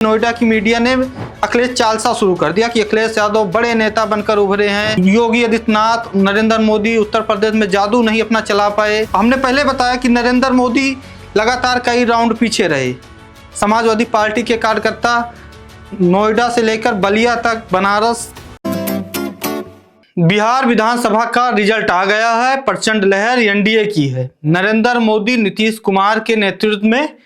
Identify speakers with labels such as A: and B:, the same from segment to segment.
A: नोएडा की मीडिया ने अखिलेश चालसा शुरू कर दिया कि अखिलेश यादव बड़े नेता बनकर उभरे हैं। योगी आदित्यनाथ, नरेंद्र मोदी उत्तर प्रदेश में जादू नहीं अपना चला पाए। हमने पहले बताया कि नरेंद्र मोदी लगातार कई राउंड पीछे रहे। समाजवादी पार्टी के कार्यकर्ता नोएडा से लेकर बलिया तक, बनारस, बिहार विधानसभा का रिजल्ट आ गया है। प्रचंड लहर एनडीए की है। नरेंद्र मोदी, नीतीश कुमार के नेतृत्व में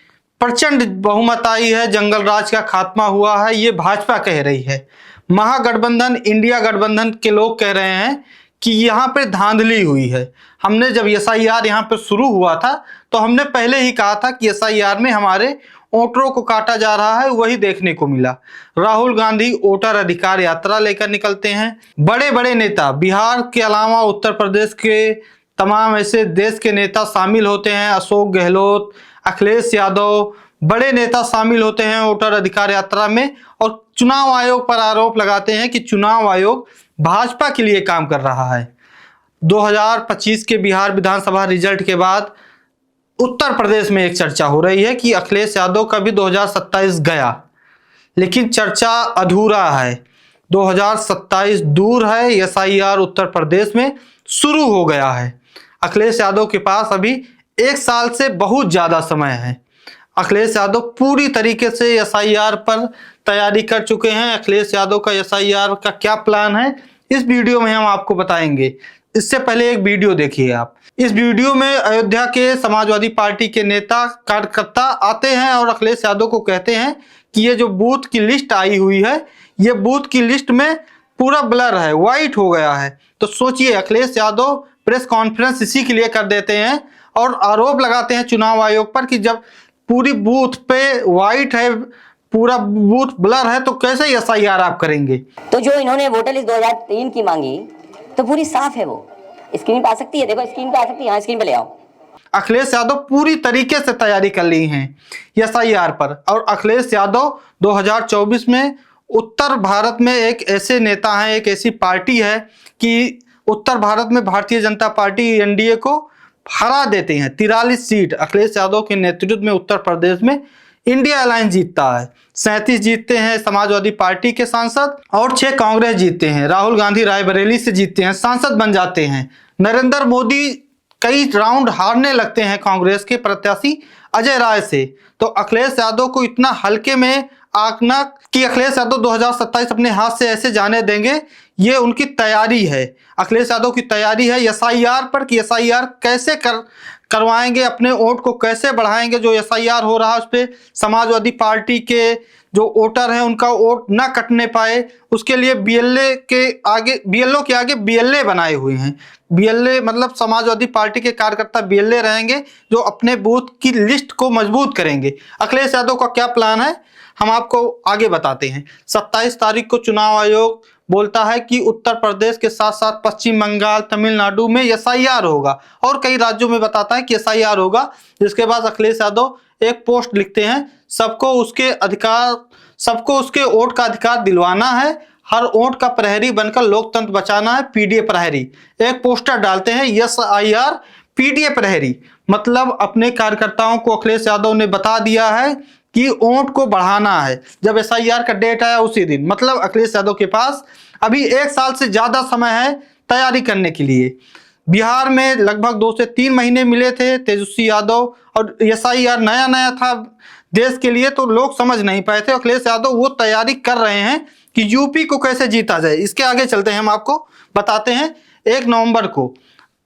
A: प्रचंड बहुमत आई है। जंगल राज का खात्मा हुआ है, ये भाजपा कह रही है। महागठबंधन, इंडिया गठबंधन के लोग कह रहे हैं कि यहाँ पे धांधली हुई है। हमने जब एसआईआर यहाँ पे शुरू हुआ था तो हमने पहले ही कहा था कि एसआईआर में हमारे वोटरों को काटा जा रहा है, वही देखने को मिला। राहुल गांधी वोटर अधिकार यात्रा लेकर निकलते हैं। बड़े बड़े नेता, बिहार के अलावा उत्तर प्रदेश के तमाम ऐसे देश के नेता शामिल होते हैं। अशोक गहलोत, अखिलेश यादव, बड़े नेता शामिल होते हैं वोटर अधिकार यात्रा में और चुनाव आयोग पर आरोप लगाते हैं कि चुनाव आयोग भाजपा के लिए काम कर रहा है। 2025 के बिहार विधानसभा रिजल्ट के बाद उत्तर प्रदेश में एक चर्चा हो रही है कि अखिलेश यादव का भी 2027 गया, लेकिन चर्चा अधूरा है। 2027 दूर है, एसआईआर उत्तर प्रदेश में शुरू हो गया है। अखिलेश यादव के पास अभी एक साल से बहुत ज्यादा समय है। अखिलेश यादव पूरी तरीके से एसआईआर पर तैयारी कर चुके हैं। अखिलेश यादव का एसआईआर का क्या प्लान है, इस वीडियो में हम आपको बताएंगे। इससे पहले एक वीडियो देखिए आप। इस वीडियो में अयोध्या के समाजवादी पार्टी के नेता कार्यकर्ता आते हैं और अखिलेश यादव को कहते हैं कि ये जो बूथ की लिस्ट आई हुई है, ये बूथ की लिस्ट में पूरा ब्लर है, व्हाइट हो गया है। तो सोचिए, अखिलेश यादव प्रेस कॉन्फ्रेंस इसी के लिए कर देते हैं और आरोप लगाते हैं चुनाव आयोग पर कि जब पूरी बूथ पे व्हाइट है, पूरा बूथ ब्लर है, तो कैसे एसआईआर आप करेंगे।
B: तो जो इन्होंने वोटर लिस्ट 2003 की मांगी तो पूरी साफ है। वो स्क्रीन पे आ सकती है, देखो स्क्रीन पे आ सकती है, यहाँ स्क्रीन पे ले आओ।
A: अखिलेश यादव पूरी तरीके से तैयारी कर ली है एसआईआर पर। और अखिलेश यादव 2024 में उत्तर भारत में एक ऐसे नेता हैं, एक ऐसी पार्टी है कि उत्तर भारत में भारतीय जनता पार्टी एनडीए को हरा देते हैं। 43 सीट अखिलेश यादव के नेतृत्व में उत्तर प्रदेश में इंडिया अलायंस जीतता है। 37 जीतते हैं समाजवादी पार्टी के सांसद और 6 कांग्रेस जीतते हैं। राहुल गांधी रायबरेली से जीतते हैं, सांसद बन जाते हैं। नरेंद्र मोदी कई राउंड हारने लगते हैं कांग्रेस के प्रत्याशी अजय राय से। तो अखिलेश यादव को इतना हल्के में आंकना कि अखिलेश यादव 2027 अपने हाथ से ऐसे जाने देंगे, ये उनकी तैयारी है। अखिलेश यादव की तैयारी है एसआईआर पर कि एसआईआर कैसे करवाएंगे, अपने वोट को कैसे बढ़ाएंगे। जो एसआईआर हो रहा है उस पर समाजवादी पार्टी के जो वोटर हैं उनका वोट ना कटने पाए, उसके लिए बीएलओ के आगे बीएलए बनाए हुए हैं। बीएलए मतलब समाजवादी पार्टी के कार्यकर्ता बीएलए रहेंगे जो अपने बूथ की लिस्ट को मजबूत करेंगे। अखिलेश यादव का क्या प्लान है हम आपको आगे बताते हैं। 27 तारीख को चुनाव आयोग बोलता है कि उत्तर प्रदेश के साथ साथ पश्चिम बंगाल, तमिलनाडु में एसआईआर होगा और कई राज्यों में बताता है कि एसआईआर होगा। जिसके बाद अखिलेश यादव एक पोस्ट लिखते हैं, सबको उसके वोट का अधिकार दिलवाना है, हर वोट का प्रहरी बनकर लोकतंत्र बचाना है, पीडीए प्रहरी। एक पोस्टर डालते हैं एसआईआर पीडीए प्रहरी। मतलब अपने कार्यकर्ताओं को अखिलेश यादव ने बता दिया है कि वोट को बढ़ाना है। जब एसआईआर का डेट आया उसी दिन, मतलब अखिलेश यादव के पास अभी एक साल से ज्यादा समय है तैयारी करने के लिए। बिहार में लगभग 2 से 3 महीने मिले थे तेजस्वी यादव, और एसआईआर नया नया था देश के लिए तो लोग समझ नहीं पाए थे। अखिलेश यादव वो तैयारी कर रहे हैं कि यूपी को कैसे जीता जाए। इसके आगे चलते हैं, हम आपको बताते हैं। 1 नवंबर को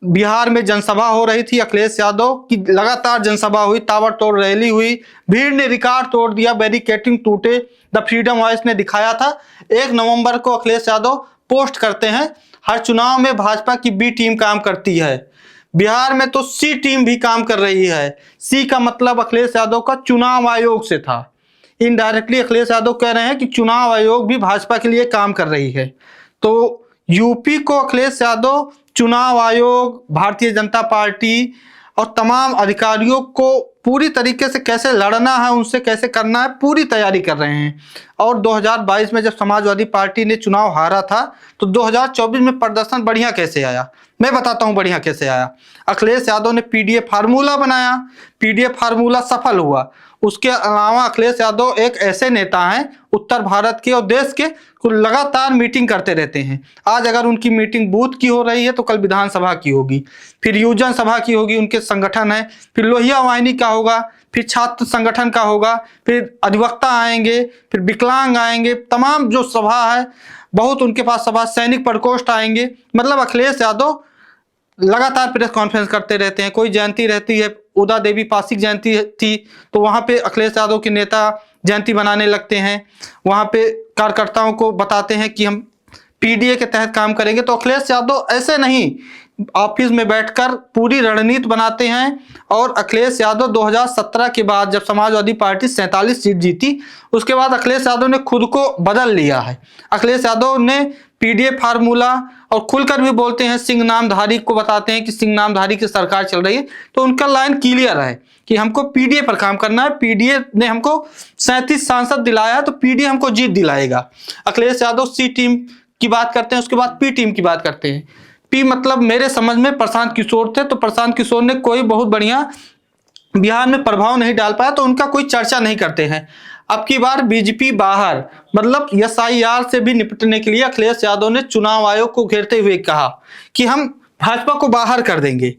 A: बिहार में जनसभा हो रही थी। अखिलेश यादव की लगातार जनसभा हुई, ताबड़तोड़ रैली हुई, भीड़ ने रिकॉर्ड तोड़ दिया, बैरिकेडिंग टूटे, द फ्रीडम वॉइस ने दिखाया था। 1 नवंबर को अखिलेश यादव पोस्ट करते हैं, हर चुनाव में भाजपा की बी टीम काम करती है, बिहार में तो सी टीम भी काम कर रही है। सी का मतलब अखिलेश यादव का चुनाव आयोग से था। इनडायरेक्टली अखिलेश यादव कह रहे हैं कि चुनाव आयोग भी भाजपा के लिए काम कर रही है। तो यूपी को अखिलेश यादव चुनाव आयोग, भारतीय जनता पार्टी और तमाम अधिकारियों को पूरी तरीके से कैसे लड़ना है, उनसे कैसे करना है, पूरी तैयारी कर रहे हैं। और 2022 में जब समाजवादी पार्टी ने चुनाव हारा था तो 2024 में प्रदर्शन बढ़िया कैसे आया। मैं बताता हूं बढ़िया कैसे आया। अखिलेश यादव ने पीडीए फार्मूला बनाया, पीडीए फार्मूला सफल हुआ। उसके अलावा अखिलेश यादव एक ऐसे नेता हैं उत्तर भारत के और देश के लगातार मीटिंग करते रहते हैं। आज अगर उनकी मीटिंग बूथ की हो रही है तो कल विधानसभा की होगी, फिर युवजन सभा की होगी, उनके संगठन है, फिर लोहिया वाहिनी का होगा, फिर छात्र संगठन का होगा, फिर अधिवक्ता आएंगे, फिर विकलांग आएंगे, तमाम जो सभा है बहुत उनके पास सभा, सैनिक प्रकोष्ठ आएंगे। मतलब अखिलेश यादव लगातार प्रेस कॉन्फ्रेंस करते रहते हैं। कोई जयंती रहती है, उदा देवी पासिक जयंती थी तो वहां पे अखिलेश यादव के नेता जयंती बनाने लगते हैं, वहां पे कार्यकर्ताओं को बताते हैं कि हम पीडीए के तहत काम करेंगे। तो अखिलेश यादव ऐसे नहीं, ऑफिस में बैठकर पूरी रणनीति बनाते हैं। और अखिलेश यादव 2017 के बाद जब समाजवादी पार्टी 47 सीट जीती, उसके बाद अखिलेश यादव ने खुद को बदल लिया है। अखिलेश यादव ने पीडीए फार्मूला और खुलकर भी बोलते हैं, सिंह नामधारी को बताते हैं कि सिंह नामधारी की सरकार चल रही है, तो उनका लाइन क्लियर है कि हमको पीडीए पर काम करना है। पीडीए ने हमको 37 सांसद दिलाया है तो पीडीए हमको जीत दिलाएगा। अखिलेश यादव सी टीम की बात करते हैं, उसके बाद पी टीम की बात करते हैं। पी मतलब मेरे समझ में प्रशांत किशोर थे, तो प्रशांत किशोर ने कोई बहुत बढ़िया बिहार में प्रभाव नहीं डाल पाया तो उनका कोई चर्चा नहीं करते हैं। अब की बार बीजेपी बाहर, मतलब एसआईआर से भी निपटने के लिए अखिलेश यादव ने चुनाव आयोग को घेरते हुए कहा कि हम भाजपा को बाहर कर देंगे।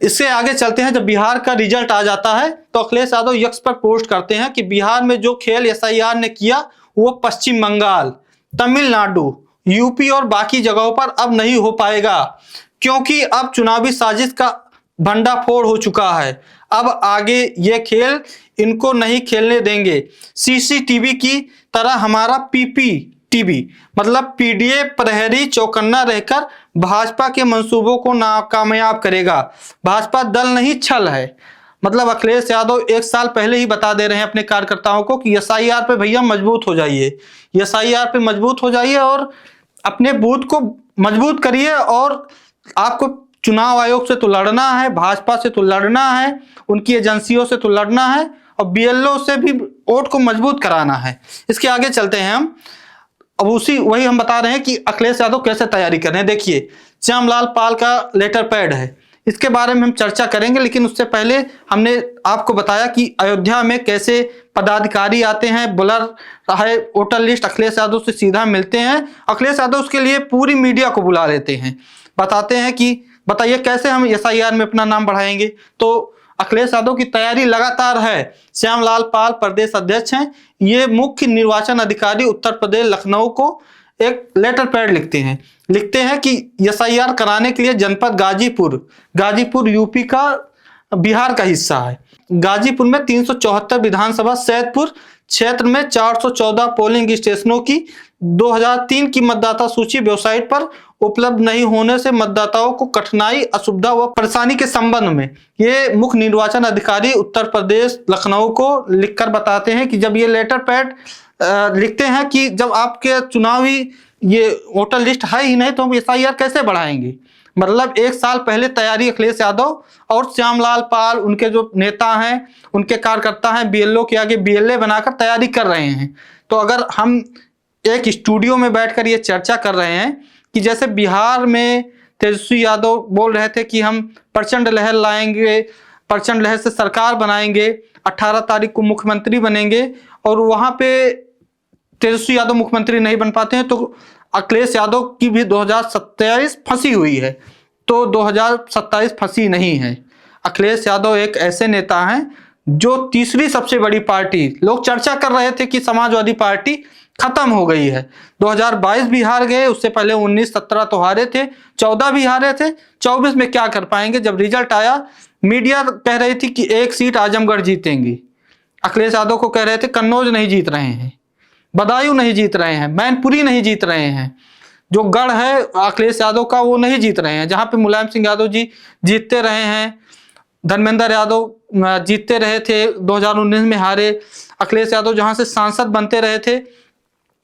A: इससे आगे चलते हैं, जब बिहार का रिजल्ट आ जाता है तो अखिलेश यादव यक्स पर पोस्ट करते हैं कि बिहार में जो खेल एसआईआर ने किया वो पश्चिम बंगाल, तमिलनाडु, यूपी और बाकी जगहों पर अब नहीं हो पाएगा, क्योंकि अब चुनावी साजिश का भंडाफोड़ हो चुका है। अब आगे ये खेल इनको नहीं खेलने देंगे। सीसीटीवी की तरह हमारा पीपीटीवी मतलब पीडीए प्रहरी चौकन्ना रहकर भाजपा के मंसूबों को नाकामयाब करेगा। भाजपा दल नहीं छल है। मतलब अखिलेश यादव एक साल पहले ही बता दे रहे हैं अपने कार्यकर्ताओं को कि एसआईआर पे भैया मजबूत हो जाइए, एसआईआर पे मजबूत हो जाइए और अपने बूथ को मजबूत करिए। और आपको चुनाव आयोग से तो लड़ना है, भाजपा से तो लड़ना है, उनकी एजेंसियों से तो लड़ना है और बीएलओ से भी वोट को मजबूत कराना है। इसके आगे चलते हैं हम। अब वही हम बता रहे हैं कि अखिलेश यादव कैसे तैयारी कर रहे हैं। देखिए, श्यामलाल पाल का लेटर पैड है, इसके बारे में हम चर्चा करेंगे, लेकिन उससे पहले हमने आपको बताया कि अयोध्या में कैसे पदाधिकारी आते हैं, बुलर है वोटर लिस्ट, अखिलेश यादव से सीधा मिलते हैं। अखिलेश यादव उसके लिए पूरी मीडिया को बुला लेते हैं, बताते हैं कि बताइए कैसे हम एसआईआर में अपना नाम बढ़ाएंगे। तो अखिलेश यादव की तैयारी लगातार है। श्यामलाल पाल प्रदेश अध्यक्ष हैं, ये मुख्य निर्वाचन अधिकारी उत्तर प्रदेश लखनऊ को एक लेटर पैड लिखते हैं कि एसआईआर कराने के लिए जनपद गाजीपुर यूपी का बिहार का हिस्सा है। गाजीपुर में 374 विधानसभा, सैदपुर क्षेत्र में 414 पोलिंग स्टेशनों की 2003 की मतदाता सूची वेबसाइट पर उपलब्ध नहीं होने से मतदाताओं को कठिनाई, असुविधा व परेशानी के संबंध में ये मुख्य निर्वाचन अधिकारी उत्तर प्रदेश लखनऊ को लिखकर बताते हैं कि जब ये लेटर पैड लिखते हैं कि जब आपके चुनावी ये वोटर लिस्ट है ही नहीं तो हम एसआईआर कैसे बढ़ाएंगे। मतलब एक साल पहले तैयारी अखिलेश यादव और श्यामलाल पाल, उनके जो नेता हैं, उनके कार्यकर्ता हैं, बीएलओ के आगे बीएलए बनाकर तैयारी कर रहे हैं। तो अगर हम एक स्टूडियो में बैठकर ये चर्चा कर रहे हैं कि जैसे बिहार में तेजस्वी यादव बोल रहे थे कि हम प्रचंड लहर लाएंगे, प्रचंड लहर से सरकार बनाएंगे, 18 तारीख को मुख्यमंत्री बनेंगे, और वहां पे तेजस्वी यादव मुख्यमंत्री नहीं बन पाते हैं, तो अखिलेश यादव की भी 2027 फंसी हुई है, तो 2027 फंसी नहीं है। अखिलेश यादव एक ऐसे नेता हैं जो तीसरी सबसे बड़ी पार्टी, लोग चर्चा कर रहे थे कि समाजवादी पार्टी खत्म हो गई है। 2022 भी हार गए, उससे पहले 19-17 तो हारे थे, 14 भी हारे थे, 24 में क्या कर पाएंगे। जब रिजल्ट आया, मीडिया कह रही थी कि एक सीट आजमगढ़ जीतेंगी, अखिलेश यादव को कह रहे थे कन्नौज नहीं जीत रहे हैं, बदायूं नहीं जीत रहे हैं, मैनपुरी नहीं जीत रहे हैं, जो गढ़ है अखिलेश यादव का वो नहीं जीत रहे हैं, जहां पे मुलायम सिंह यादव जी जीतते रहे हैं, धर्मेंद्र यादव जीतते रहे थे, 2019 में हारे। अखिलेश यादव जहां से सांसद बनते रहे थे,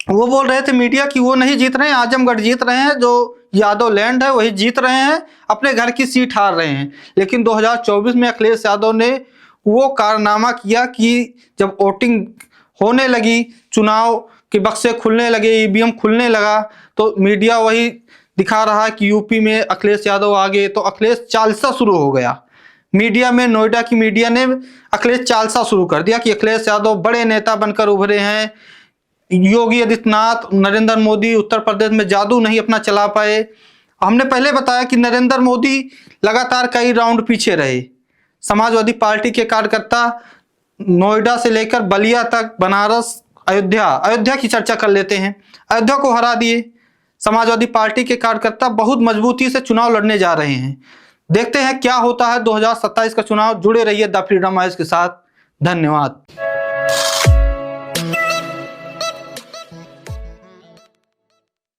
A: वो बोल रहे थे मीडिया कि वो नहीं जीत रहे हैं, आजमगढ़ जीत रहे हैं, जो यादव लैंड है वही जीत रहे हैं, अपने घर की सीट हार रहे हैं। लेकिन 2024 में अखिलेश यादव ने वो कारनामा किया कि जब वोटिंग होने लगी, चुनाव के बक्से खुलने लगे, ईवीएम खुलने लगा, तो मीडिया वही दिखा रहा है कि यूपी में अखिलेश यादव आगे, तो अखिलेश चालसा शुरू हो गया। मीडिया में, नोएडा की मीडिया ने अखिलेश चालसा शुरू कर दिया कि अखिलेश यादव बड़े नेता बनकर उभरे हैं, योगी आदित्यनाथ, नरेंद्र मोदी उत्तर प्रदेश में जादू नहीं अपना चला पाए। हमने पहले बताया कि नरेंद्र मोदी लगातार कई राउंड पीछे रहे। समाजवादी पार्टी के कार्यकर्ता नोएडा से लेकर बलिया तक, बनारस, अयोध्या की चर्चा कर लेते हैं, अयोध्या को हरा दिए। समाजवादी पार्टी के कार्यकर्ता बहुत मजबूती से चुनाव लड़ने जा रहे हैं। देखते हैं क्या होता है 2027 का चुनाव। जुड़े रहिए द फ्रीडम वॉइस के साथ। धन्यवाद।